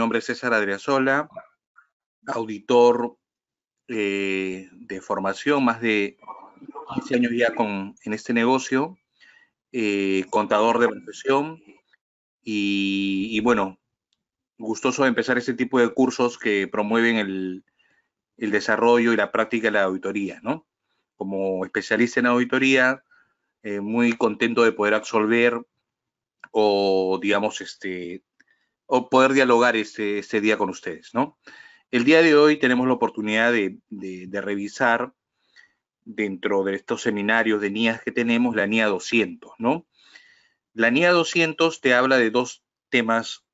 nombre es César Adriasola, auditor de formación, más de 15 años ya en este negocio, contador de profesión y bueno, gustoso de empezar este tipo de cursos que promueven el desarrollo y la práctica de la auditoría, ¿no? Como especialista en auditoría, muy contento de poder absolver o, digamos, o poder dialogar este día con ustedes, ¿no? El día de hoy tenemos la oportunidad de revisar dentro de estos seminarios de NIAS que tenemos, la NIA 200, ¿no? La NIA 200 te habla de dos temas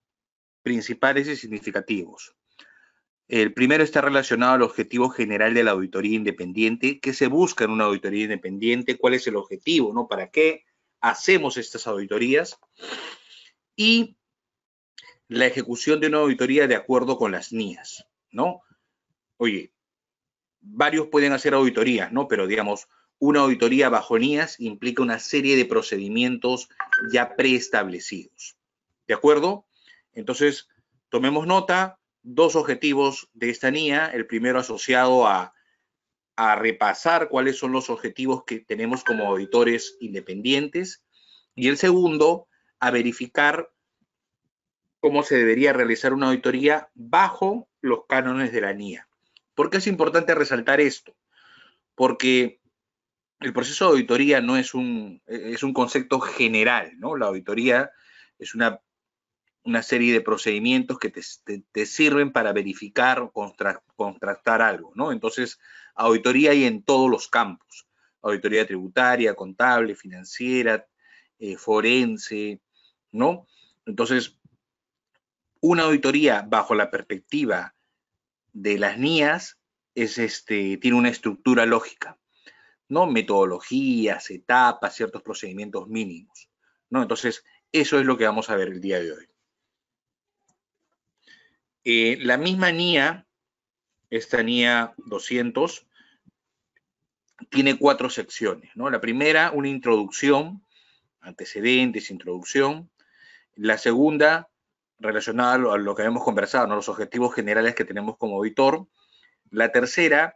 principales y significativos. El primero está relacionado al objetivo general de la auditoría independiente. ¿Qué se busca en una auditoría independiente? ¿Cuál es el objetivo? ¿No? ¿Para qué hacemos estas auditorías? Y la ejecución de una auditoría de acuerdo con las NIAS, ¿no? Oye, varios pueden hacer auditorías, ¿no? Pero digamos, una auditoría bajo NIAS implica una serie de procedimientos ya preestablecidos. ¿De acuerdo? Entonces, tomemos nota, dos objetivos de esta NIA. El primero asociado a repasar cuáles son los objetivos que tenemos como auditores independientes. Y el segundo, a verificar cómo se debería realizar una auditoría bajo los cánones de la NIA. ¿Por qué es importante resaltar esto? Porque el proceso de auditoría no es es un concepto general, ¿no? La auditoría es una serie de procedimientos que te sirven para verificar o contrastar algo, ¿no? Entonces, auditoría hay en todos los campos. Auditoría tributaria, contable, financiera, forense, ¿no? Entonces, una auditoría bajo la perspectiva de las NIAS tiene una estructura lógica, ¿no? Metodologías, etapas, ciertos procedimientos mínimos, ¿no? Entonces, eso es lo que vamos a ver el día de hoy. La misma NIA, esta NIA 200, tiene 4 secciones, ¿no? La primera, una introducción, antecedentes, introducción. La segunda, relacionada a lo que hemos conversado, ¿no? Los objetivos generales que tenemos como auditor. La tercera,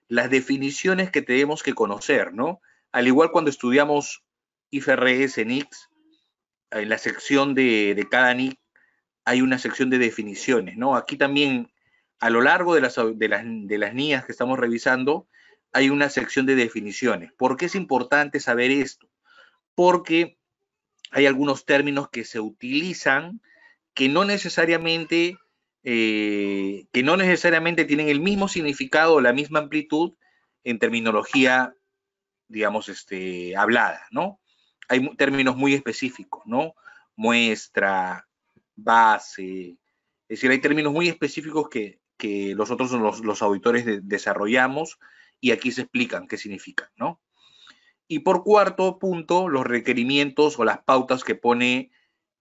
las definiciones que tenemos que conocer, ¿no? Al igual cuando estudiamos IFRS, NICS, en la sección de cada NIC hay una sección de definiciones, ¿no? Aquí también, a lo largo de las NIAs que estamos revisando, hay una sección de definiciones. ¿Por qué es importante saber esto? Porque hay algunos términos que se utilizan que no necesariamente tienen el mismo significado o la misma amplitud en terminología, digamos, hablada, ¿no? Hay términos muy específicos, ¿no? Muestra, base, es decir, hay términos muy específicos que nosotros los auditores desarrollamos y aquí se explican qué significan, ¿no? Y por cuarto punto, los requerimientos o las pautas que pone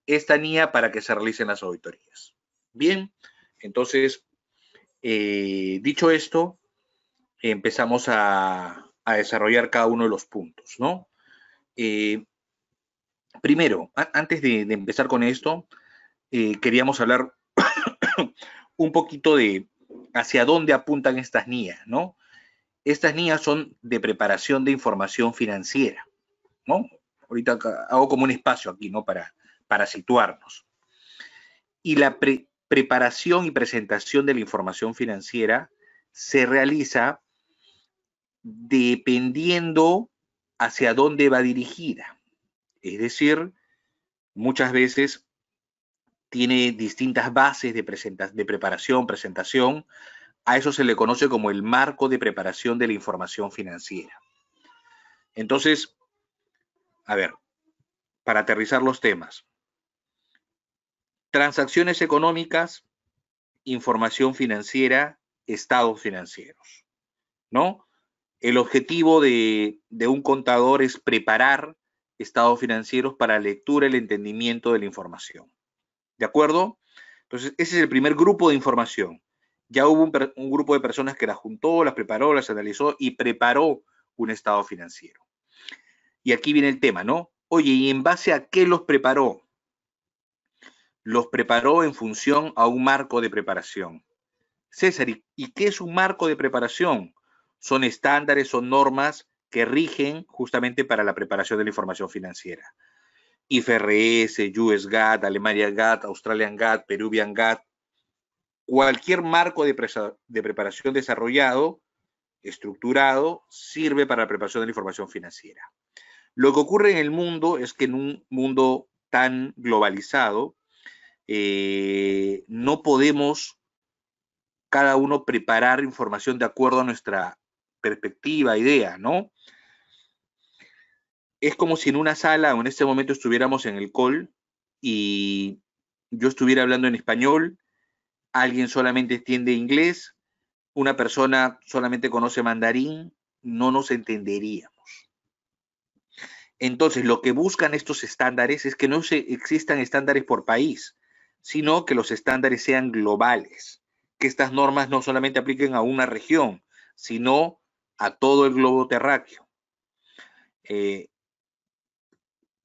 esta NIA para que se realicen las auditorías. Bien, entonces, dicho esto, empezamos a desarrollar cada uno de los puntos, ¿no? Primero, antes de empezar con esto, queríamos hablar un poquito de hacia dónde apuntan estas NIAs, ¿no? Estas NIAs son de preparación de información financiera, ¿no? Ahorita hago como un espacio aquí, ¿no? Para situarnos. Y la preparación y presentación de la información financiera se realiza dependiendo hacia dónde va dirigida. Es decir, muchas veces tiene distintas bases de preparación, presentación. A eso se le conoce como el marco de preparación de la información financiera. Entonces, a ver, para aterrizar los temas. Transacciones económicas, información financiera, estados financieros, ¿no? El objetivo de un contador es preparar estados financieros para la lectura y el entendimiento de la información. ¿De acuerdo? Entonces, ese es el primer grupo de información. Ya hubo un grupo de personas que las juntó, las preparó, las analizó y preparó un estado financiero. Y aquí viene el tema, ¿no? Oye, ¿y en base a qué los preparó? los preparó en función a un marco de preparación. César, ¿y qué es un marco de preparación? Son estándares, son normas que rigen justamente para la preparación de la información financiera. IFRS, US GAAP, Alemania GAAP, Australian GAAP, Peruvian GAAP, cualquier marco de preparación desarrollado, estructurado, sirve para la preparación de la información financiera. Lo que ocurre en el mundo es que en un mundo tan globalizado, no podemos cada uno preparar información de acuerdo a nuestra perspectiva, idea, ¿no? Es como si en una sala o en este momento estuviéramos en el call y yo estuviera hablando en español, alguien solamente entiende inglés, una persona solamente conoce mandarín, no nos entenderíamos. Entonces, lo que buscan estos estándares es que no existan estándares por país, sino que los estándares sean globales, que estas normas no solamente apliquen a una región, sino a todo el globo terráqueo.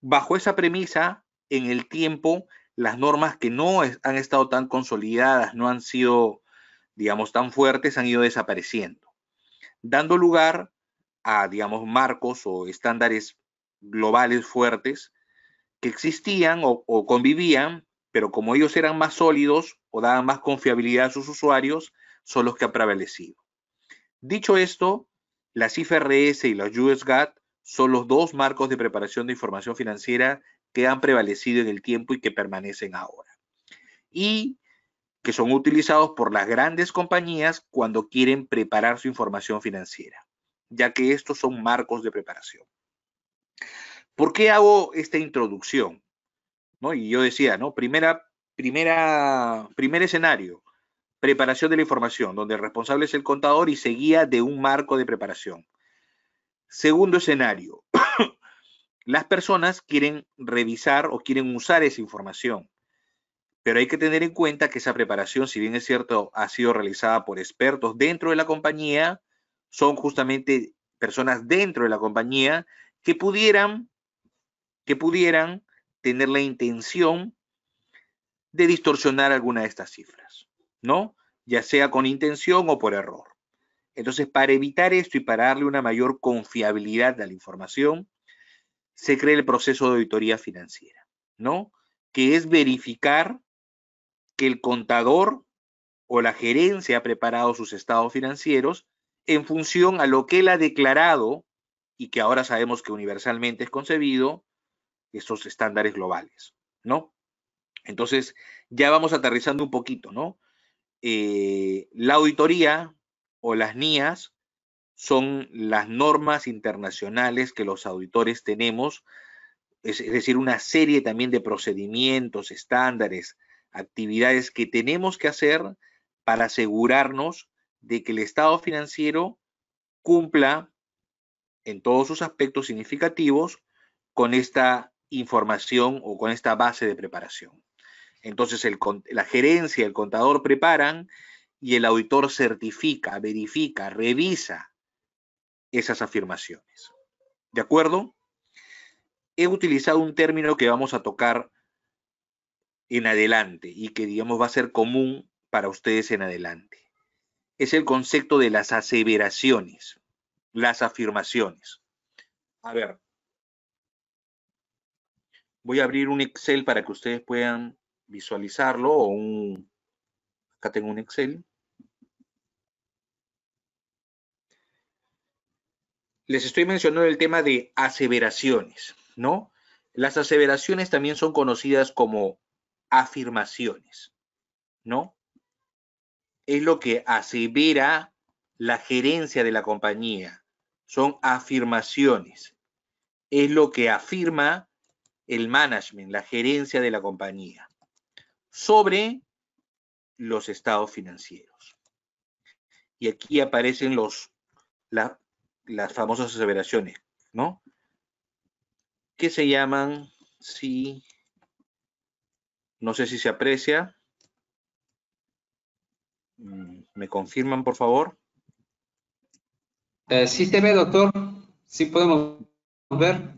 Bajo esa premisa, en el tiempo, las normas que no han estado tan consolidadas, no han sido, digamos, tan fuertes, han ido desapareciendo, dando lugar a, digamos, marcos o estándares globales fuertes que existían o convivían, pero como ellos eran más sólidos o daban más confiabilidad a sus usuarios, son los que han prevalecido. Dicho esto, las IFRS y los US GAAP son los dos marcos de preparación de información financiera que han prevalecido en el tiempo y que permanecen ahora. Y que son utilizados por las grandes compañías cuando quieren preparar su información financiera, ya que estos son marcos de preparación. ¿Por qué hago esta introducción? ¿No? Y yo decía, ¿no? Primer escenario, preparación de la información, donde el responsable es el contador y se guía de un marco de preparación. Segundo escenario, las personas quieren revisar o quieren usar esa información, pero hay que tener en cuenta que esa preparación, si bien es cierto, ha sido realizada por expertos dentro de la compañía, son justamente personas dentro de la compañía que pudieran tener la intención de distorsionar alguna de estas cifras, ¿no? Ya sea con intención o por error. Entonces, para evitar esto y para darle una mayor confiabilidad a la información, se crea el proceso de auditoría financiera, ¿no? Que es verificar que el contador o la gerencia ha preparado sus estados financieros en función a lo que él ha declarado y que ahora sabemos que universalmente es concebido, estos estándares globales, ¿no? Entonces, ya vamos aterrizando un poquito, ¿no? La auditoría o las NIAs son las normas internacionales que los auditores tenemos, es decir, una serie también de procedimientos, estándares, actividades que tenemos que hacer para asegurarnos de que el estado financiero cumpla en todos sus aspectos significativos con esta información o con esta base de preparación. Entonces, la gerencia, el contador preparan y el auditor certifica, verifica, revisa esas afirmaciones. ¿De acuerdo? He utilizado un término que vamos a tocar en adelante y que, digamos, va a ser común para ustedes en adelante. Es el concepto de las aseveraciones, las afirmaciones. A ver, voy a abrir un Excel para que ustedes puedan visualizarlo acá tengo un Excel. Les estoy mencionando el tema de aseveraciones, ¿no? Las aseveraciones también son conocidas como afirmaciones, ¿no? Es lo que asevera la gerencia de la compañía. Son afirmaciones. Es lo que afirma el management, la gerencia de la compañía, sobre los estados financieros. Y aquí aparecen las famosas aseveraciones, ¿no? Que se llaman, sí, no sé si se aprecia. ¿Me confirman, por favor? Sí se ve, doctor. Sí podemos ver.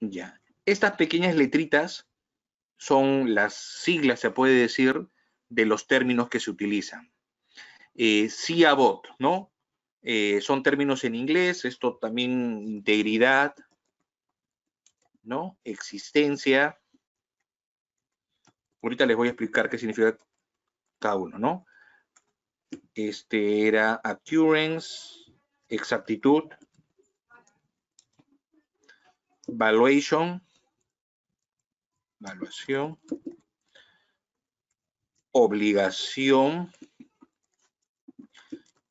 Ya. Estas pequeñas letritas son las siglas, se puede decir, de los términos que se utilizan. CIABOT, ¿no? Son términos en inglés, esto también integridad, ¿no? Existencia. Ahorita les voy a explicar qué significa cada uno, ¿no? Este era occurrence, exactitud, valuation, evaluación, obligación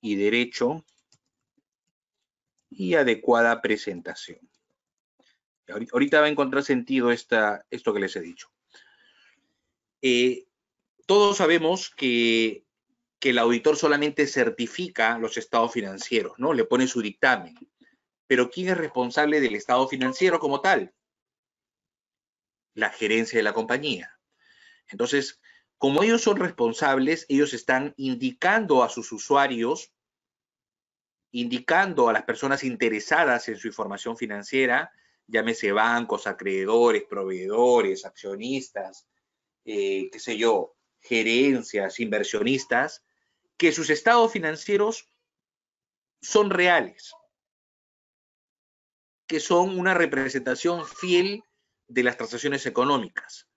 y derecho, y adecuada presentación. Ahorita va a encontrar sentido esto que les he dicho. Todos sabemos que el auditor solamente certifica los estados financieros, ¿no? Le pone su dictamen. Pero ¿quién es responsable del estado financiero como tal? La gerencia de la compañía. Entonces, como ellos son responsables, ellos están indicando a sus usuarios, indicando a las personas interesadas en su información financiera, llámese bancos, acreedores, proveedores, accionistas, qué sé yo, gerencias, inversionistas, que sus estados financieros son reales, que son una representación fiel de las transacciones económicas.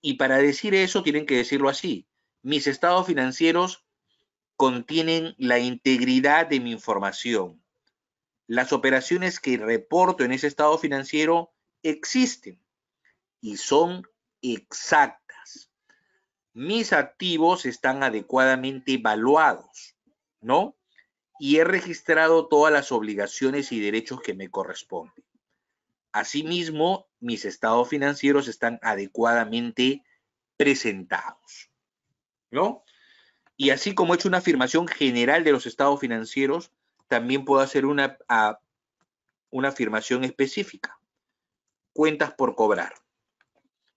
Y para decir eso tienen que decirlo así: mis estados financieros contienen la integridad de mi información. Las operaciones que reporto en ese estado financiero existen y son exactas. Mis activos están adecuadamente evaluados, ¿no? Y he registrado todas las obligaciones y derechos que me corresponden. Asimismo, mis estados financieros están adecuadamente presentados, ¿no? Y así como he hecho una afirmación general de los estados financieros, también puedo hacer una afirmación específica. Cuentas por cobrar.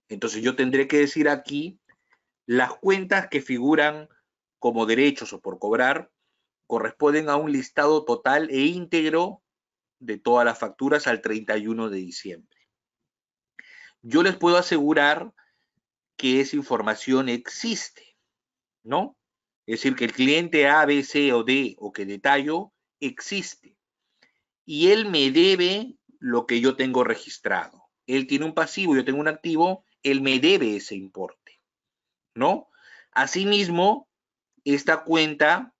Entonces yo tendré que decir aquí las cuentas que figuran como derechos o por cobrar corresponden a un listado total e íntegro de todas las facturas al 31 de diciembre. Yo les puedo asegurar que esa información existe, ¿no? Es decir, que el cliente A, B, C o D o que detallo existe. Y él me debe lo que yo tengo registrado. Él tiene un pasivo, yo tengo un activo, él me debe ese importe, ¿no? Asimismo, esta cuenta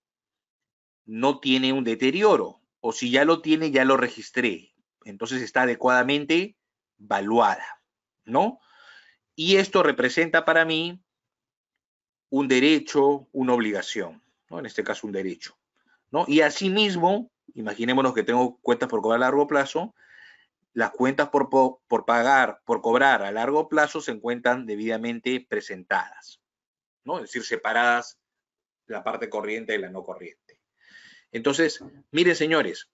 no tiene un deterioro, o si ya lo tiene, ya lo registré. Entonces está adecuadamente valuada, ¿no? Y esto representa para mí un derecho, una obligación, ¿no? En este caso un derecho, ¿no? Y asimismo, imaginémonos que tengo cuentas por cobrar a largo plazo, las cuentas por cobrar a largo plazo se encuentran debidamente presentadas, ¿no? Es decir, separadas la parte corriente de la no corriente. Entonces, miren, señores,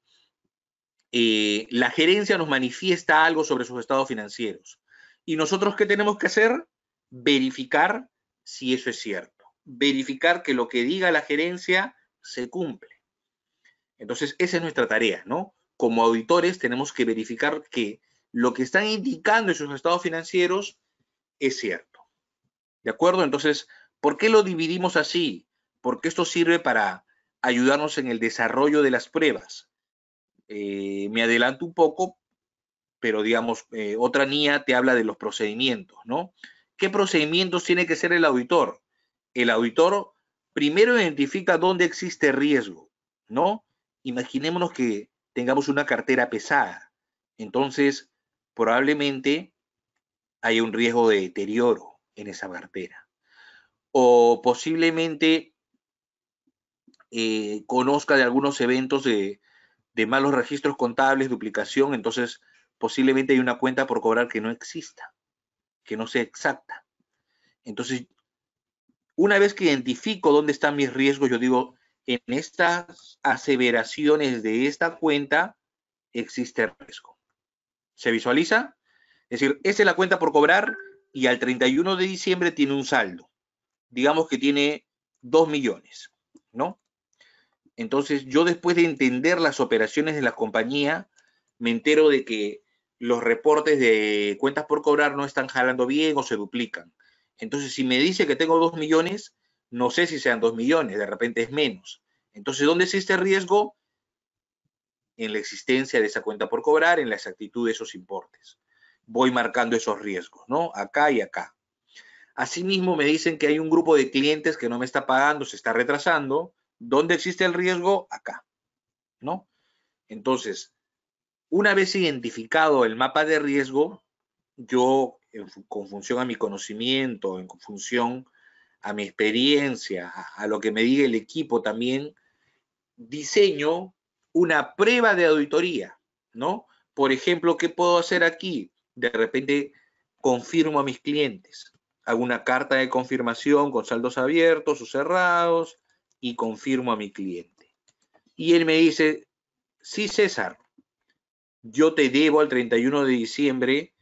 la gerencia nos manifiesta algo sobre sus estados financieros. ¿Y nosotros qué tenemos que hacer? Verificar si eso es cierto. Verificar que lo que diga la gerencia se cumple. Entonces, esa es nuestra tarea, ¿no? Como auditores tenemos que verificar que lo que están indicando en sus estados financieros es cierto. ¿De acuerdo? Entonces, ¿por qué lo dividimos así? Porque esto sirve para ayudarnos en el desarrollo de las pruebas. Me adelanto un poco, pero digamos, otra NIA te habla de los procedimientos, ¿no? ¿Qué procedimientos tiene que ser el auditor? El auditor primero identifica dónde existe riesgo, ¿no? Imaginémonos que tengamos una cartera pesada. Entonces, probablemente hay un riesgo de deterioro en esa cartera. O posiblemente conozca de algunos eventos de malos registros contables, duplicación, entonces posiblemente hay una cuenta por cobrar que no exista, que no sea exacta. Entonces, una vez que identifico dónde están mis riesgos, yo digo, en estas aseveraciones de esta cuenta existe riesgo. ¿Se visualiza? Es decir, esa es la cuenta por cobrar y al 31 de diciembre tiene un saldo. Digamos que tiene 2 millones, ¿no? Entonces, yo después de entender las operaciones de la compañía, me entero de que los reportes de cuentas por cobrar no están jalando bien o se duplican. Entonces, si me dice que tengo 2 millones, no sé si sean 2 millones, de repente es menos. Entonces, ¿dónde existe riesgo? En la existencia de esa cuenta por cobrar, en la exactitud de esos importes. Voy marcando esos riesgos, ¿no? Acá y acá. Asimismo, me dicen que hay un grupo de clientes que no me está pagando, se está retrasando. ¿Dónde existe el riesgo? Acá, ¿no? Entonces, una vez identificado el mapa de riesgo, yo, con función a mi conocimiento, en función a mi experiencia, a lo que me diga el equipo también, diseño una prueba de auditoría, ¿no? Por ejemplo, ¿qué puedo hacer aquí? De repente confirmo a mis clientes, hago una carta de confirmación con saldos abiertos o cerrados y confirmo a mi cliente. Y él me dice, sí, César, yo te debo al 31 de diciembre,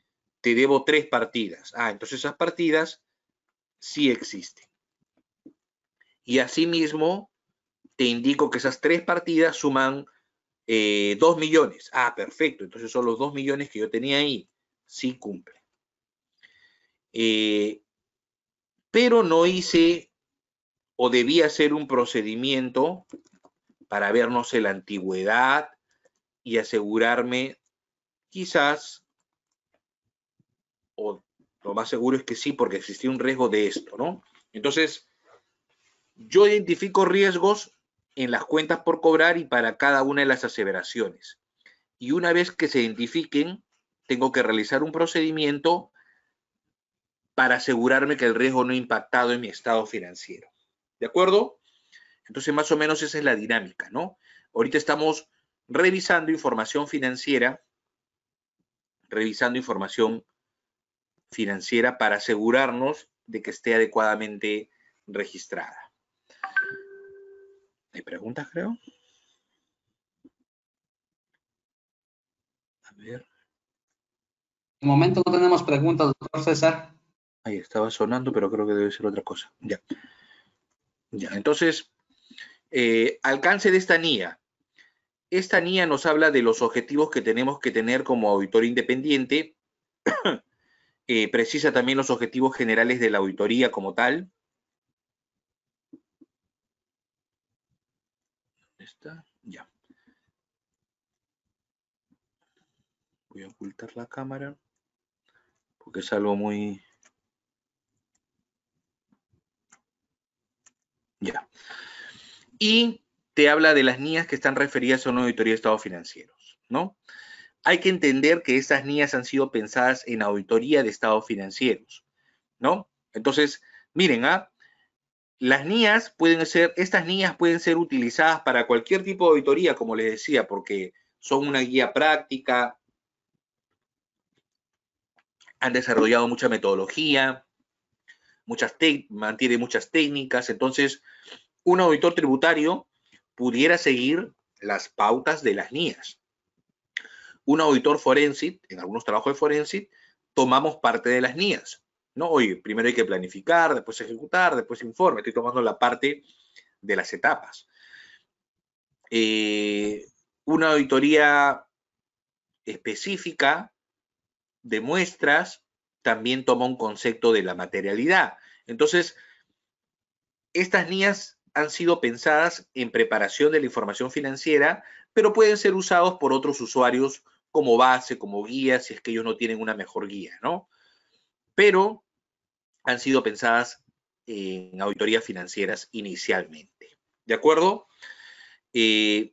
te debo 3 partidas. Ah, entonces esas partidas sí existen. Y asimismo, te indico que esas 3 partidas suman 2 millones. Ah, perfecto. Entonces son los 2 millones que yo tenía ahí. Sí cumple. Pero no hice o debía hacer un procedimiento para ver, no sé, la antigüedad y asegurarme, quizás, o lo más seguro es que sí, porque existía un riesgo de esto, ¿no? Entonces, yo identifico riesgos en las cuentas por cobrar y para cada una de las aseveraciones. Y una vez que se identifiquen, tengo que realizar un procedimiento para asegurarme que el riesgo no ha impactado en mi estado financiero. ¿De acuerdo? Entonces, más o menos esa es la dinámica, ¿no? Ahorita estamos revisando información financiera para asegurarnos de que esté adecuadamente registrada. ¿Hay preguntas, creo? A ver. De momento no tenemos preguntas, doctor César. Ahí estaba sonando, pero creo que debe ser otra cosa. Ya. Ya, entonces, alcance de esta NIA. Esta NIA nos habla de los objetivos que tenemos que tener como auditor independiente. Precisa también los objetivos generales de la auditoría como tal. ¿Dónde está? Ya. Voy a ocultar la cámara porque es algo muy... Ya. Y te habla de las NIAs que están referidas a una auditoría de estados financieros, ¿no? Hay que entender que estas NIAs han sido pensadas en auditoría de estados financieros, ¿no? Entonces, miren, estas NIAs pueden ser utilizadas para cualquier tipo de auditoría, como les decía, porque son una guía práctica, han desarrollado mucha metodología, mantiene muchas técnicas. Entonces, un auditor tributario pudiera seguir las pautas de las NIAs. Un auditor forense, en algunos trabajos de forense, tomamos parte de las NIAs, ¿no? Oye, primero hay que planificar, después ejecutar, después informe. Estoy tomando la parte de las etapas. Una auditoría específica de muestras también toma un concepto de la materialidad. Entonces, estas NIAs han sido pensadas en preparación de la información financiera, pero pueden ser usados por otros usuarios como base, como guía, si es que ellos no tienen una mejor guía, ¿no? Pero han sido pensadas en auditorías financieras inicialmente. ¿De acuerdo? En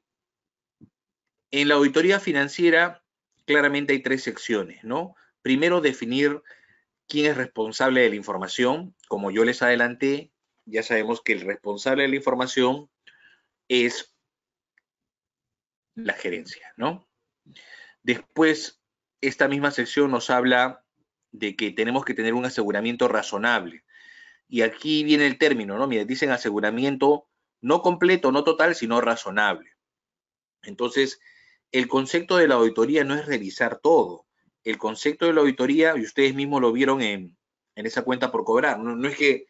la auditoría financiera, claramente hay 3 secciones, ¿no? Primero, definir quién es responsable de la información. Como yo les adelanté, ya sabemos que el responsable de la información es la gerencia, ¿no? Después, esta misma sección nos habla de que tenemos que tener un aseguramiento razonable. Y aquí viene el término, ¿no? Mira, dicen aseguramiento no completo, no total, sino razonable. Entonces, el concepto de la auditoría no es revisar todo. El concepto de la auditoría, y ustedes mismos lo vieron en esa cuenta por cobrar, no es que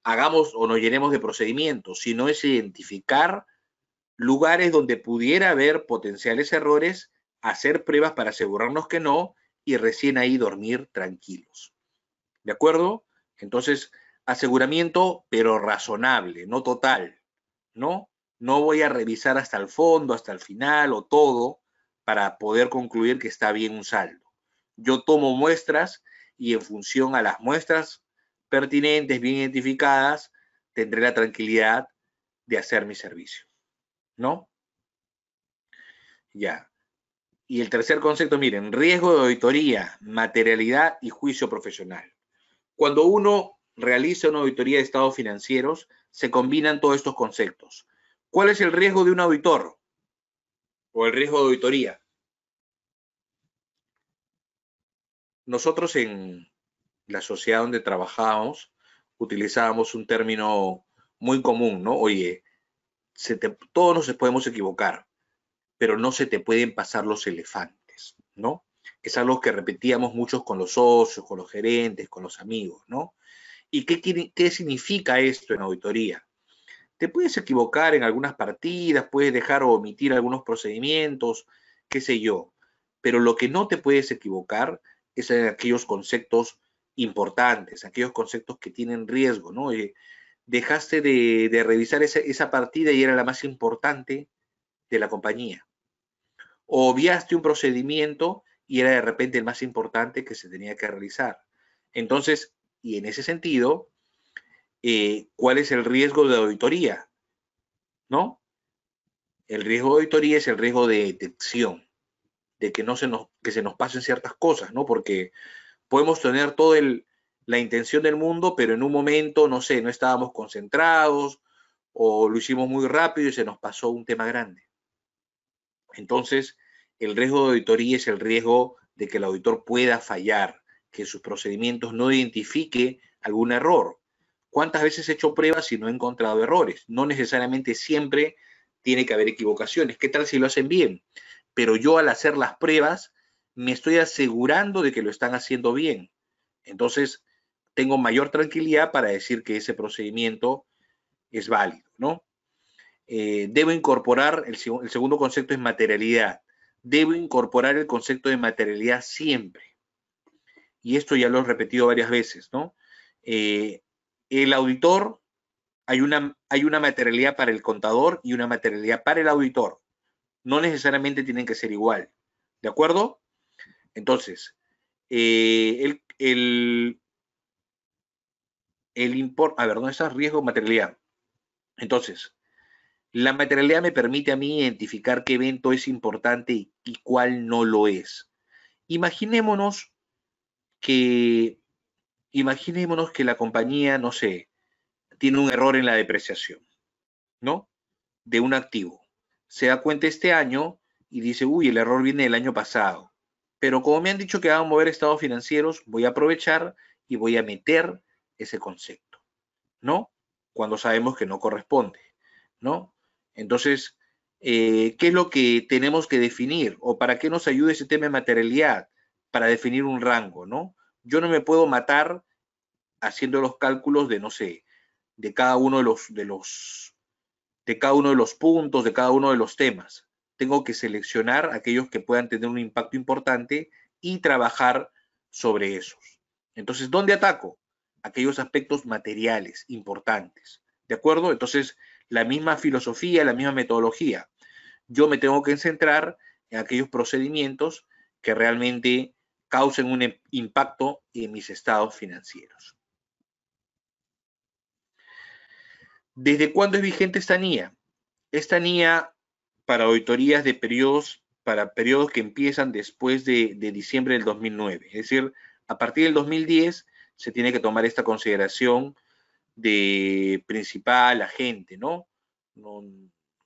hagamos o nos llenemos de procedimientos, sino es identificar lugares donde pudiera haber potenciales errores, hacer pruebas para asegurarnos que no y recién ahí dormir tranquilos. ¿De acuerdo? Entonces, aseguramiento, pero razonable, no total, ¿no? No voy a revisar hasta el fondo, hasta el final o todo para poder concluir que está bien un saldo. Yo tomo muestras y en función a las muestras pertinentes, bien identificadas, tendré la tranquilidad de hacer mi servicio, ¿no? Ya. Y el tercer concepto, miren, riesgo de auditoría, materialidad y juicio profesional. Cuando uno realiza una auditoría de estados financieros, se combinan todos estos conceptos. ¿Cuál es el riesgo de un auditor? O el riesgo de auditoría. Nosotros en la sociedad donde trabajábamos utilizábamos un término muy común, ¿no? Oye, todos nos podemos equivocar, pero no se te pueden pasar los elefantes, ¿no? Es algo que repetíamos muchos con los socios, con los gerentes, con los amigos, ¿no? ¿Y qué significa esto en auditoría? Te puedes equivocar en algunas partidas, puedes dejar o omitir algunos procedimientos, qué sé yo, pero lo que no te puedes equivocar es en aquellos conceptos importantes, aquellos conceptos que tienen riesgo, ¿no? Dejaste de revisar esa partida y era la más importante de la compañía. O obviaste un procedimiento y era de repente el más importante que se tenía que realizar. Entonces, y en ese sentido, ¿cuál es el riesgo de auditoría? ¿No? El riesgo de auditoría es el riesgo de detección, de que se nos pasen ciertas cosas, ¿no? Porque podemos tener toda la intención del mundo, pero en un momento, no sé, no estábamos concentrados o lo hicimos muy rápido y se nos pasó un tema grande. Entonces, el riesgo de auditoría es el riesgo de que el auditor pueda fallar, que en sus procedimientos no identifique algún error. ¿Cuántas veces he hecho pruebas y no he encontrado errores? No necesariamente siempre tiene que haber equivocaciones. ¿Qué tal si lo hacen bien? Pero yo al hacer las pruebas me estoy asegurando de que lo están haciendo bien. Entonces, tengo mayor tranquilidad para decir que ese procedimiento es válido, ¿no? Debo incorporar, el segundo concepto es materialidad. Debo incorporar el concepto de materialidad siempre. Y esto ya lo he repetido varias veces, ¿no? El auditor, hay una materialidad para el contador y una materialidad para el auditor. No necesariamente tienen que ser igual. ¿De acuerdo? Entonces, a ver, ¿dónde está riesgo materialidad? Entonces, la materialidad me permite a mí identificar qué evento es importante y cuál no lo es. Imaginémonos que, imaginémonos que la compañía, no sé, tiene un error en la depreciación, ¿no? De un activo. Se da cuenta este año y dice, uy, el error viene del año pasado. Pero como me han dicho que van a mover estados financieros, voy a aprovechar y voy a meter ese concepto, ¿no? Cuando sabemos que no corresponde, ¿no? Entonces, ¿qué es lo que tenemos que definir? ¿O para qué nos ayuda ese tema de materialidad? Para definir un rango, ¿no? Yo no me puedo matar haciendo los cálculos de, no sé, de cada uno de cada uno de los puntos, de cada uno de los temas. Tengo que seleccionar aquellos que puedan tener un impacto importante y trabajar sobre esos. Entonces, ¿dónde ataco? Aquellos aspectos materiales importantes. ¿De acuerdo? Entonces, la misma filosofía, la misma metodología. Yo me tengo que centrar en aquellos procedimientos que realmente causen un impacto en mis estados financieros. ¿Desde cuándo es vigente esta NIA? Esta NIA para auditorías de para periodos que empiezan después de diciembre del 2009. Es decir, a partir del 2010 se tiene que tomar esta consideración de principal agente, ¿no?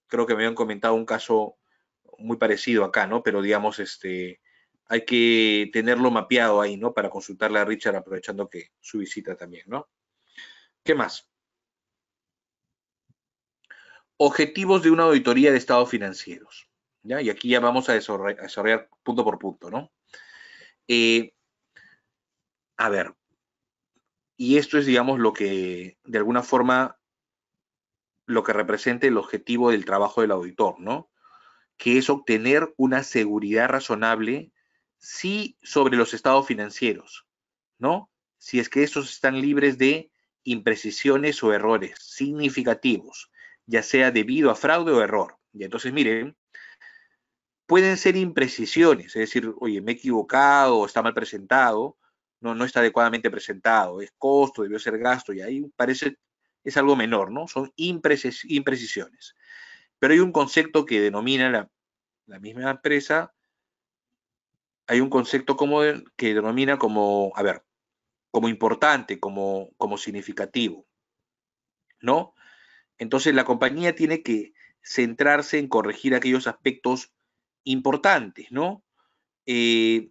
Creo que me habían comentado un caso muy parecido acá, ¿no? Pero digamos, hay que tenerlo mapeado ahí, ¿no? Para consultarle a Richard aprovechando que su visita también, ¿no? ¿Qué más? Objetivos de una auditoría de estados financieros. ¿Ya? Y aquí ya vamos a desarrollar punto por punto, ¿no? A ver, y esto es, digamos, lo que, de alguna forma, lo que representa el objetivo del trabajo del auditor, ¿no? Que es obtener una seguridad razonable sí sobre los estados financieros, ¿no? Si es que estos están libres de imprecisiones o errores significativos, ya sea debido a fraude o error. Y entonces, miren, pueden ser imprecisiones, es decir, oye, me he equivocado, está mal presentado, no está adecuadamente presentado, es costo, debió ser gasto, y ahí parece, es algo menor, ¿no? Son imprecisiones. Pero hay un concepto que denomina la misma empresa, hay un concepto que denomina como, a ver, como importante, como significativo, ¿no? Entonces la compañía tiene que centrarse en corregir aquellos aspectos importantes, ¿no? Eh,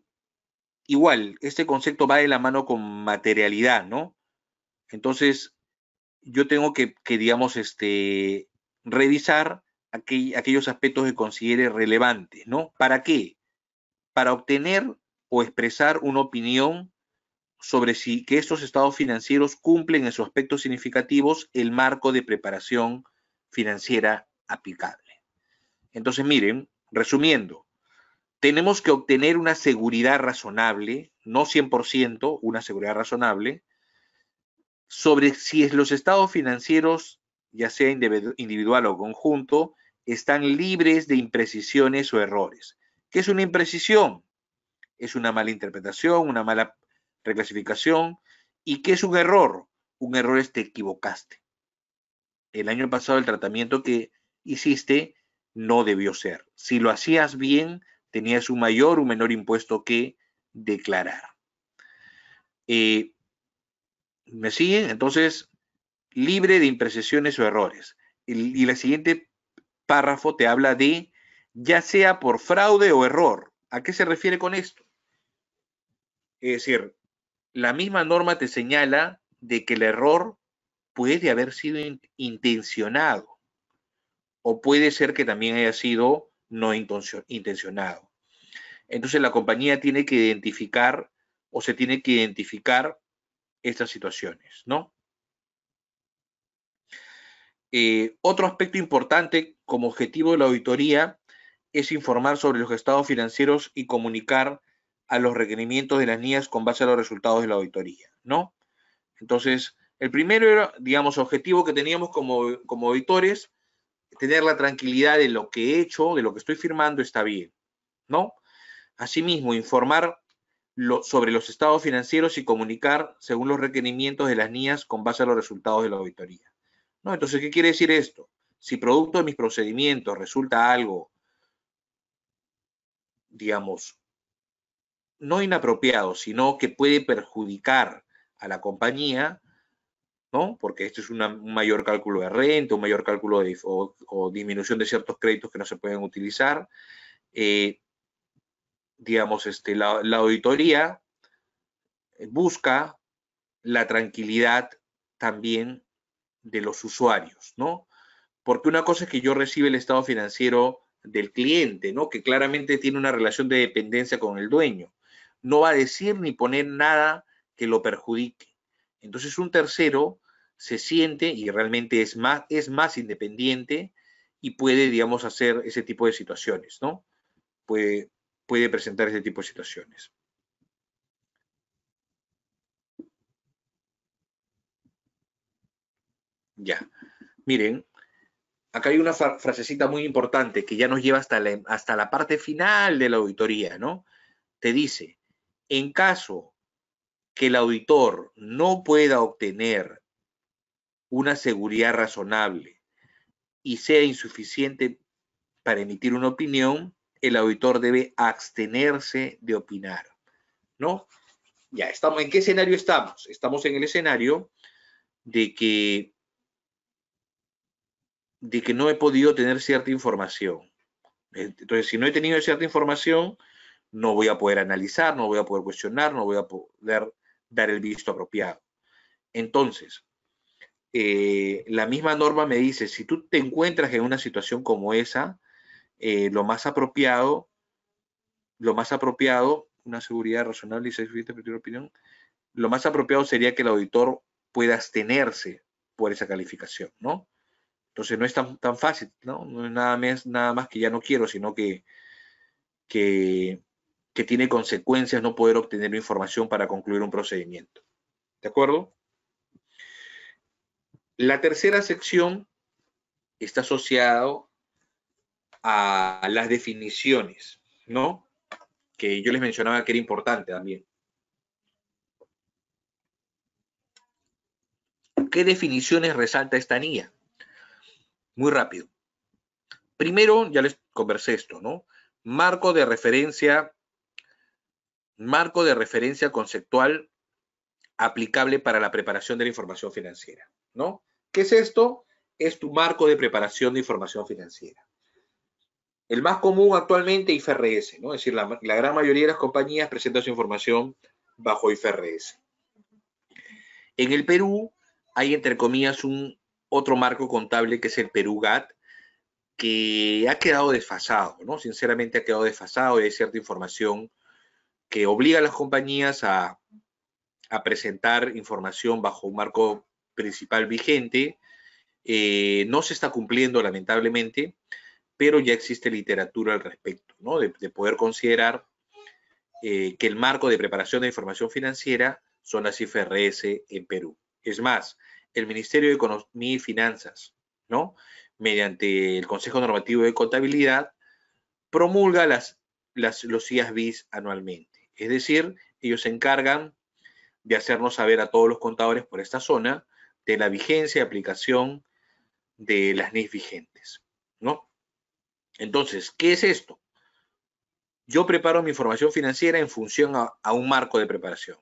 Igual, este concepto va de la mano con materialidad, ¿no? Entonces, yo tengo digamos, revisar aquellos aspectos que considere relevantes, ¿no? ¿Para qué? Para obtener o expresar una opinión sobre si que estos estados financieros cumplen en sus aspectos significativos el marco de preparación financiera aplicable. Entonces, miren, resumiendo, tenemos que obtener una seguridad razonable, no 100%, una seguridad razonable, sobre si los estados financieros, ya sea individual o conjunto, están libres de imprecisiones o errores. ¿Qué es una imprecisión? Es una mala interpretación, una mala reclasificación. ¿Y qué es un error? Un error es te equivocaste. El año pasado el tratamiento que hiciste no debió ser. Si lo hacías bien, tenías un mayor o un menor impuesto que declarar. ¿Me siguen? Entonces, libre de imprecisiones o errores. Y la siguiente párrafo te habla de ya sea por fraude o error. ¿A qué se refiere con esto? Es decir, la misma norma te señala de que el error puede haber sido intencionado o puede ser que también haya sido no intencionado. Entonces la compañía tiene que identificar o se tiene que identificar estas situaciones, ¿no? Otro aspecto importante como objetivo de la auditoría es informar sobre los estados financieros y comunicar a los requerimientos de las NIAS con base a los resultados de la auditoría, ¿no? Entonces, el primero era, digamos, objetivo que teníamos como auditores, tener la tranquilidad de lo que he hecho, de lo que estoy firmando está bien, ¿no? Asimismo, informar sobre los estados financieros y comunicar según los requerimientos de las NIAS con base a los resultados de la auditoría, ¿no? Entonces, ¿qué quiere decir esto? Si producto de mis procedimientos resulta algo, digamos, no inapropiado, sino que puede perjudicar a la compañía, ¿no? Porque esto es un mayor cálculo de renta, un mayor cálculo o disminución de ciertos créditos que no se pueden utilizar. Digamos, la auditoría busca la tranquilidad también de los usuarios, ¿no? Porque una cosa es que yo reciba el estado financiero del cliente, ¿no? Que claramente tiene una relación de dependencia con el dueño. No va a decir ni poner nada que lo perjudique. Entonces un tercero se siente y realmente es más independiente y puede, digamos, hacer ese tipo de situaciones, ¿no? Puede presentar ese tipo de situaciones. Ya, miren, acá hay una frasecita muy importante que ya nos lleva hasta la parte final de la auditoría, ¿no? Te dice, en caso que el auditor no pueda obtener una seguridad razonable y sea insuficiente para emitir una opinión, el auditor debe abstenerse de opinar, ¿no? Ya, estamos, ¿en qué escenario estamos? Estamos en el escenario de que no he podido tener cierta información. Entonces, si no he tenido cierta información, no voy a poder analizar, no voy a poder cuestionar, no voy a poder dar el visto apropiado. Entonces, la misma norma me dice, si tú te encuentras en una situación como esa, lo más apropiado, una seguridad razonable y suficiente para tu opinión, lo más apropiado sería que el auditor pueda abstenerse por esa calificación, ¿no? Entonces no es tan fácil, ¿no? No es nada más que ya no quiero, sino que que tiene consecuencias no poder obtener información para concluir un procedimiento. ¿De acuerdo? La tercera sección está asociado a las definiciones, ¿no? Que yo les mencionaba que era importante también. ¿Qué definiciones resalta esta NIA? Muy rápido. Primero, ya les conversé esto, ¿no? Marco de referencia conceptual aplicable para la preparación de la información financiera, ¿no? ¿Qué es esto? Es tu marco de preparación de información financiera. El más común actualmente, IFRS, ¿no? Es decir, la gran mayoría de las compañías presentan su información bajo IFRS. En el Perú hay, entre comillas, otro marco contable que es el Perú GAT, que ha quedado desfasado, ¿no? Sinceramente ha quedado desfasado y hay cierta información que obliga a las compañías a presentar información bajo un marco principal vigente. No se está cumpliendo, lamentablemente, pero ya existe literatura al respecto, ¿no? De poder considerar que el marco de preparación de información financiera son las IFRS en Perú. Es más, el Ministerio de Economía y Finanzas, ¿no? Mediante el Consejo Normativo de Contabilidad, promulga los IASBIS anualmente. Es decir, ellos se encargan de hacernos saber a todos los contadores por esta zona de la vigencia y aplicación de las NIF vigentes, ¿no? Entonces, ¿qué es esto? Yo preparo mi información financiera en función a un marco de preparación.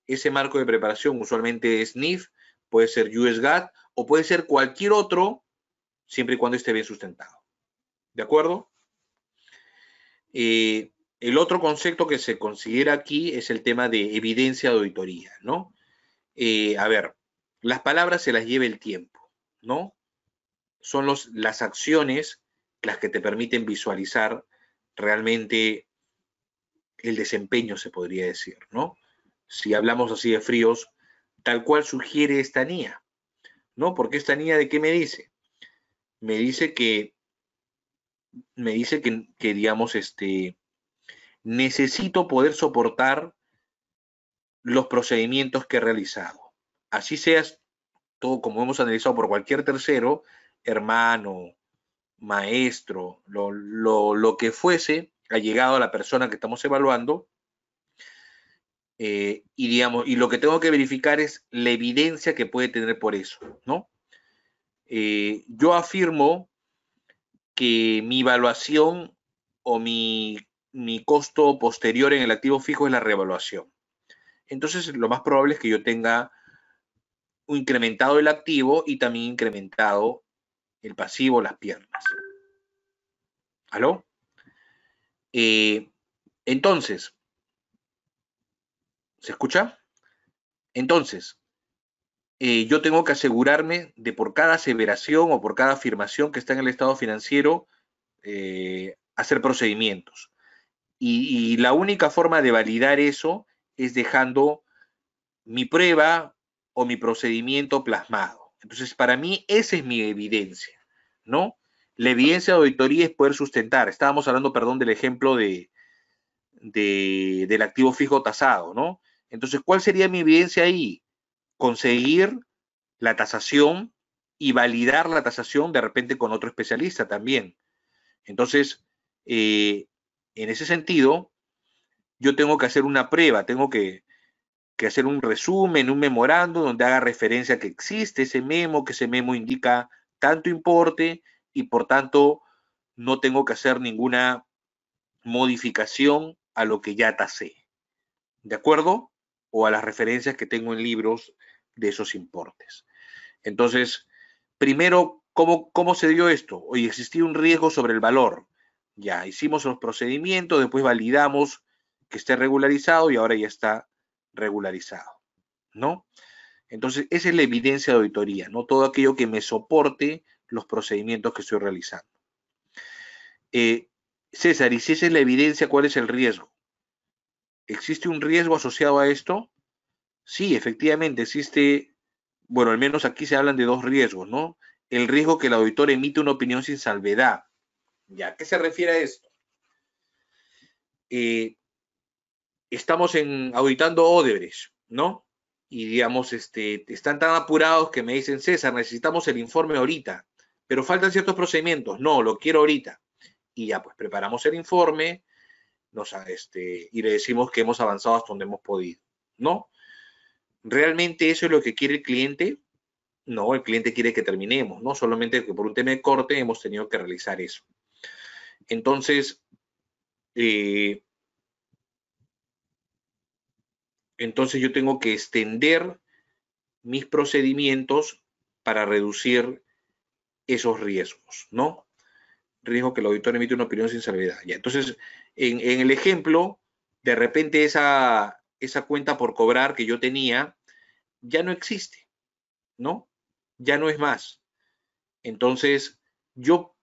Ese marco de preparación usualmente es NIF, puede ser US GAAP o puede ser cualquier otro, siempre y cuando esté bien sustentado. ¿De acuerdo? El otro concepto que se considera aquí es el tema de evidencia de auditoría, ¿no? A ver, las palabras se las lleva el tiempo, ¿no? Son las acciones las que te permiten visualizar realmente el desempeño, se podría decir, ¿no? Si hablamos así de fríos, tal cual sugiere esta NIA, ¿no? Porque esta NIA, ¿de qué me dice? Me dice que digamos, necesito poder soportar los procedimientos que he realizado. Así seas todo como hemos analizado por cualquier tercero, hermano, maestro, lo que fuese, ha llegado a la persona que estamos evaluando, y lo que tengo que verificar es la evidencia que puede tener por eso, ¿no? Yo afirmo que mi evaluación o mi costo posterior en el activo fijo es la reevaluación. Entonces, lo más probable es que yo tenga incrementado el activo y también incrementado el pasivo, las piernas. ¿Aló? Entonces, ¿se escucha? Entonces, yo tengo que asegurarme de por cada aseveración o por cada afirmación que está en el estado financiero, hacer procedimientos. Y la única forma de validar eso es dejando mi prueba o mi procedimiento plasmado. Entonces, para mí, esa es mi evidencia, ¿no? La evidencia de auditoría es poder sustentar. Estábamos hablando, perdón, del ejemplo del activo fijo tasado, ¿no? Entonces, ¿cuál sería mi evidencia ahí? Conseguir la tasación y validar la tasación de repente con otro especialista también. Entonces, en ese sentido, yo tengo que hacer una prueba, tengo que hacer un resumen, un memorando donde haga referencia a que existe ese memo, que ese memo indica tanto importe y por tanto no tengo que hacer ninguna modificación a lo que ya tasé, ¿de acuerdo? O a las referencias que tengo en libros de esos importes. Entonces, primero, ¿cómo se dio esto? Hoy existía un riesgo sobre el valor. Ya hicimos los procedimientos, después validamos que esté regularizado y ahora ya está regularizado, ¿no? Entonces, esa es la evidencia de auditoría, ¿no? Todo aquello que me soporte los procedimientos que estoy realizando. César, y si esa es la evidencia, ¿cuál es el riesgo? ¿Existe un riesgo asociado a esto? Sí, efectivamente existe, bueno, al menos aquí se hablan de dos riesgos, ¿no? El riesgo que el auditor emite una opinión sin salvedad. ¿Ya? ¿A qué se refiere a esto? estamos auditando Odebrecht, ¿no? Y digamos, están tan apurados que me dicen, César, necesitamos el informe ahorita, pero faltan ciertos procedimientos. No, lo quiero ahorita. Y ya, pues preparamos el informe y le decimos que hemos avanzado hasta donde hemos podido, ¿no? ¿Realmente eso es lo que quiere el cliente? No, el cliente quiere que terminemos, ¿no? Solamente que por un tema de corte hemos tenido que realizar eso. Entonces, yo tengo que extender mis procedimientos para reducir esos riesgos, ¿no? Riesgo que el auditor emite una opinión sin salvedad. Ya, entonces, en el ejemplo, de repente esa cuenta por cobrar que yo tenía ya no existe, ¿no? Ya no es más. Entonces, yo,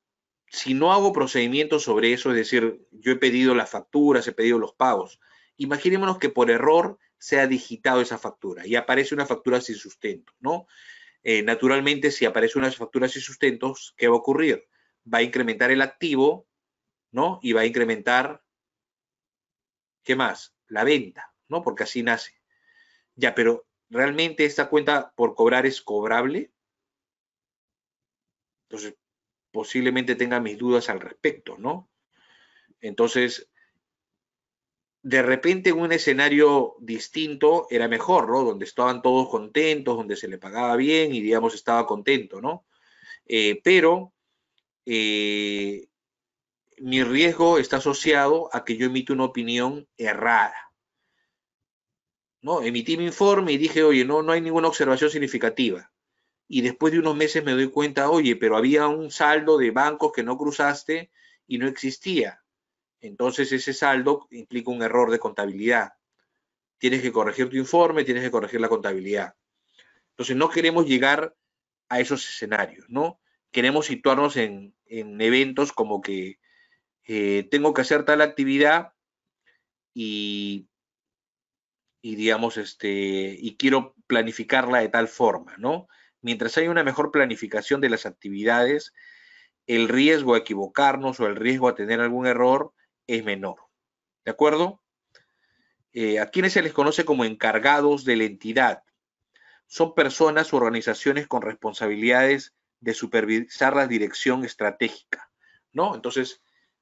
si no hago procedimientos sobre eso, es decir, yo he pedido las facturas, he pedido los pagos, imaginémonos que por error se ha digitado esa factura y aparece una factura sin sustento, ¿no? Naturalmente, si aparece una factura sin sustentos, ¿qué va a ocurrir? Va a incrementar el activo, ¿no? Y va a incrementar, ¿qué más? La venta, ¿no? Porque así nace. Ya, pero ¿realmente esta cuenta por cobrar es cobrable? Entonces, posiblemente tenga mis dudas al respecto, ¿no? Entonces, de repente en un escenario distinto era mejor, ¿no? Donde estaban todos contentos, donde se le pagaba bien y, digamos, estaba contento, ¿no? Pero mi riesgo está asociado a que yo emito una opinión errada, ¿no? Emití mi informe y dije, oye, no hay ninguna observación significativa. Y después de unos meses me doy cuenta, oye, pero había un saldo de bancos que no cruzaste y no existía. Entonces ese saldo implica un error de contabilidad. Tienes que corregir tu informe, tienes que corregir la contabilidad. Entonces no queremos llegar a esos escenarios, ¿no? Queremos situarnos en eventos como que tengo que hacer tal actividad y digamos, y quiero planificarla de tal forma, ¿no? Mientras hay una mejor planificación de las actividades, el riesgo a equivocarnos o el riesgo a tener algún error es menor. ¿De acuerdo? ¿A quienes se les conoce como encargados de la entidad? Son personas o organizaciones con responsabilidades de supervisar la dirección estratégica, ¿no? Entonces,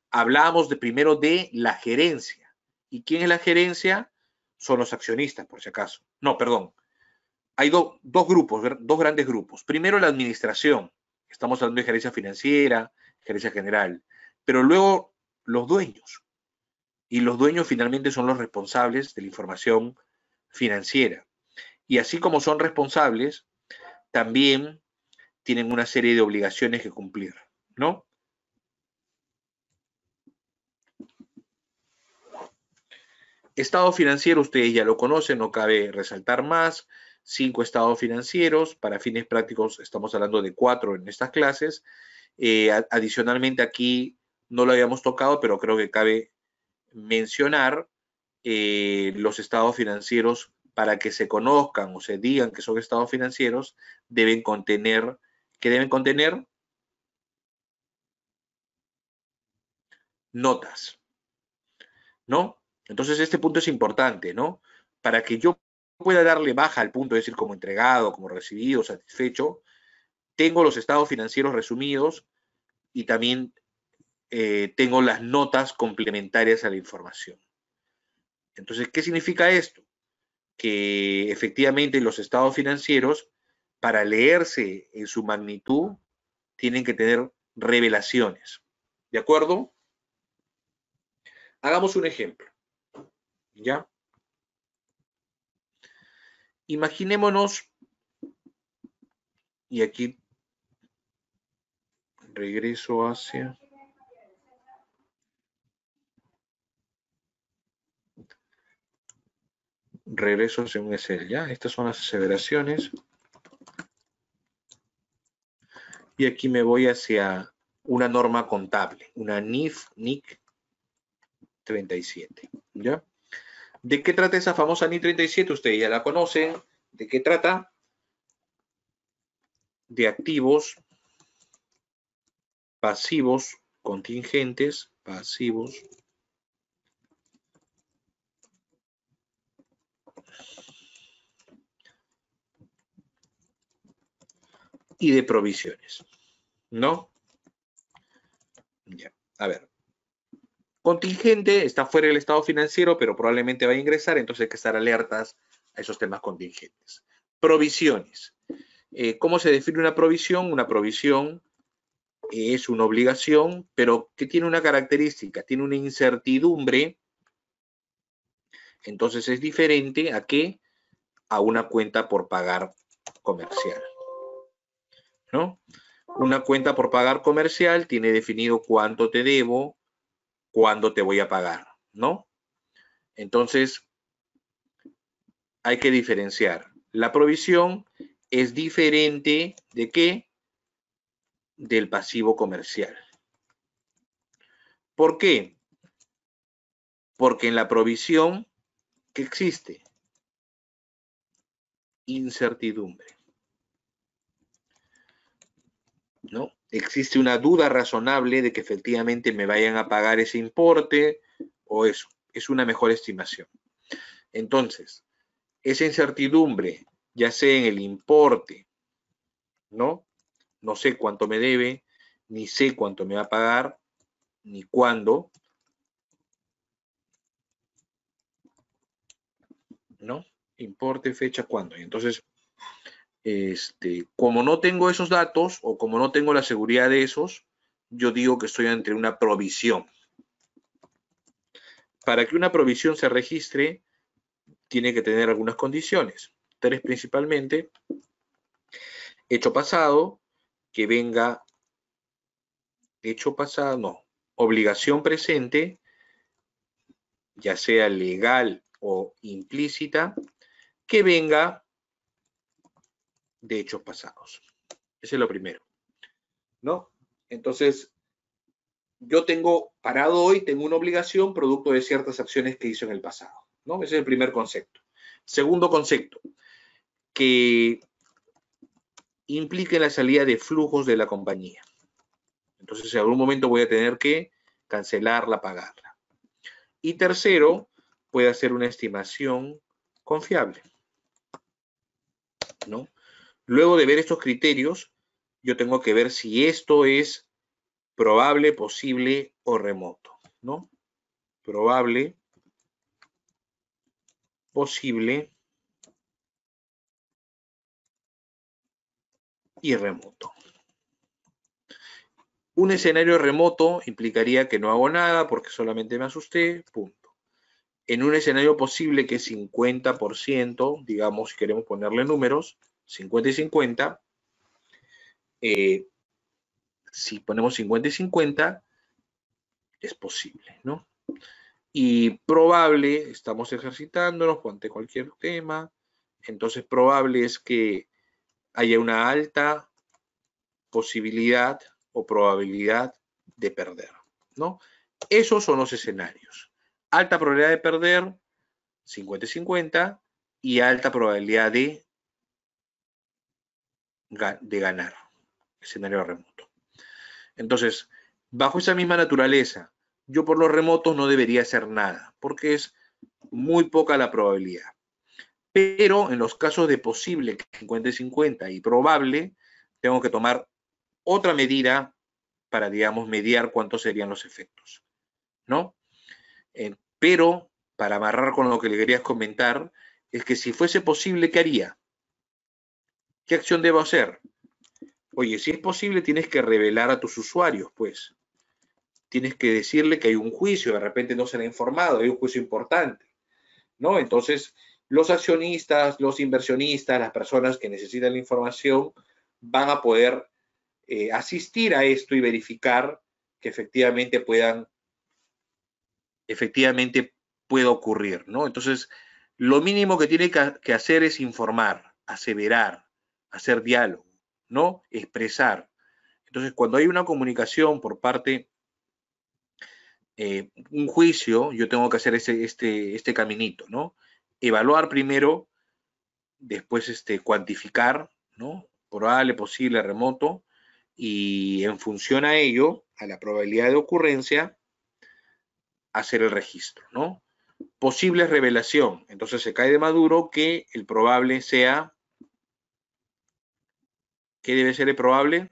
hablamos primero de la gerencia. ¿Y quién es la gerencia? Son los accionistas, por si acaso. No, perdón. Hay dos grupos, dos grandes grupos. Primero, la administración. Estamos hablando de gerencia financiera, gerencia general. Pero luego, los dueños. Y los dueños finalmente son los responsables de la información financiera. Y así como son responsables, también tienen una serie de obligaciones que cumplir, ¿no? Estado financiero, ustedes ya lo conocen, no cabe resaltar más. 5 estados financieros, para fines prácticos estamos hablando de 4 en estas clases. Adicionalmente aquí no lo habíamos tocado, pero creo que cabe mencionar los estados financieros para que se conozcan o se digan que son estados financieros, deben contener, ¿qué deben contener? Notas, ¿no? Entonces este punto es importante, ¿no? Para que yo pueda darle baja al punto de decir como entregado, como recibido, satisfecho, tengo los estados financieros resumidos y también tengo las notas complementarias a la información. Entonces, ¿qué significa esto? Que efectivamente los estados financieros, para leerse en su magnitud, tienen que tener revelaciones. ¿De acuerdo? Hagamos un ejemplo. ¿Ya? Imaginémonos, y aquí regreso hacia... Regreso hacia un Excel, ¿ya? Estas son las aseveraciones. Y aquí me voy hacia una norma contable, una NIC 37, ¿ya? ¿De qué trata esa famosa NIC 37? Ustedes ya la conocen. ¿De qué trata? De activos pasivos contingentes, pasivos y de provisiones, ¿no? Ya, a ver. Contingente está fuera del estado financiero, pero probablemente va a ingresar, entonces hay que estar alertas a esos temas contingentes. Provisiones. ¿Cómo se define una provisión? Una provisión es una obligación, pero que tiene una característica, tiene una incertidumbre, entonces es diferente a qué, a una cuenta por pagar comercial, ¿no? Una cuenta por pagar comercial tiene definido cuánto te debo, cuándo te voy a pagar, ¿no? Entonces, hay que diferenciar. La provisión es diferente ¿de qué? Del pasivo comercial. ¿Por qué? Porque en la provisión, ¿qué existe? Incertidumbre, ¿no? Existe una duda razonable de que efectivamente me vayan a pagar ese importe o eso. Es una mejor estimación. Entonces, esa incertidumbre, ya sea en el importe, ¿no? No sé cuánto me debe, ni sé cuánto me va a pagar, ni cuándo, ¿no? Importe, fecha, cuándo. Entonces, como no tengo esos datos o como no tengo la seguridad de esos, yo digo que estoy ante una provisión. Para que una provisión se registre, tiene que tener algunas condiciones. 3 principalmente. Hecho pasado, que venga hecho pasado, no, obligación presente, ya sea legal o implícita, que venga de hechos pasados. Ese es lo primero, ¿no? Entonces, yo tengo, parado hoy, tengo una obligación producto de ciertas acciones que hizo en el pasado, ¿no? Ese es el primer concepto. Segundo concepto, que implique la salida de flujos de la compañía. Entonces, en algún momento voy a tener que cancelarla, pagarla. Y tercero, puede hacer una estimación confiable, ¿no? Luego de ver estos criterios, yo tengo que ver si esto es probable, posible o remoto, ¿no? Probable, posible y remoto. Un escenario remoto implicaría que no hago nada porque solamente me asusté, punto. En un escenario posible que es 50%, digamos, si queremos ponerle números, 50 y 50, si ponemos 50 y 50, es posible, ¿no? Y probable, estamos ejercitándonos ante cualquier tema, entonces probable es que haya una alta posibilidad o probabilidad de perder, ¿no? Esos son los escenarios. Alta probabilidad de perder, 50 y 50, y alta probabilidad de ganar, escenario remoto. Entonces, bajo esa misma naturaleza, yo por los remotos no debería hacer nada, porque es muy poca la probabilidad. Pero en los casos de posible 50 y 50 y probable, tengo que tomar otra medida para, digamos, mediar cuántos serían los efectos, ¿no? Pero, para amarrar con lo que le querías comentar, es que si fuese posible, ¿qué haría? ¿Qué acción debo hacer? Oye, si es posible, tienes que revelar a tus usuarios, pues. Tienes que decirle que hay un juicio, de repente no se le ha informado, hay un juicio importante, ¿no? Entonces, los accionistas, los inversionistas, las personas que necesitan la información van a poder asistir a esto y verificar que efectivamente pueda ocurrir, ¿no? Entonces, lo mínimo que tiene que hacer es informar, aseverar, hacer diálogo, ¿no? Expresar. Entonces, cuando hay una comunicación por parte, un juicio, yo tengo que hacer este caminito, ¿no? Evaluar primero, después cuantificar, ¿no? Probable, posible, remoto, y en función a ello, a la probabilidad de ocurrencia, hacer el registro, ¿no? Posible revelación, entonces se cae de maduro que el probable sea ¿Qué debe ser el probable?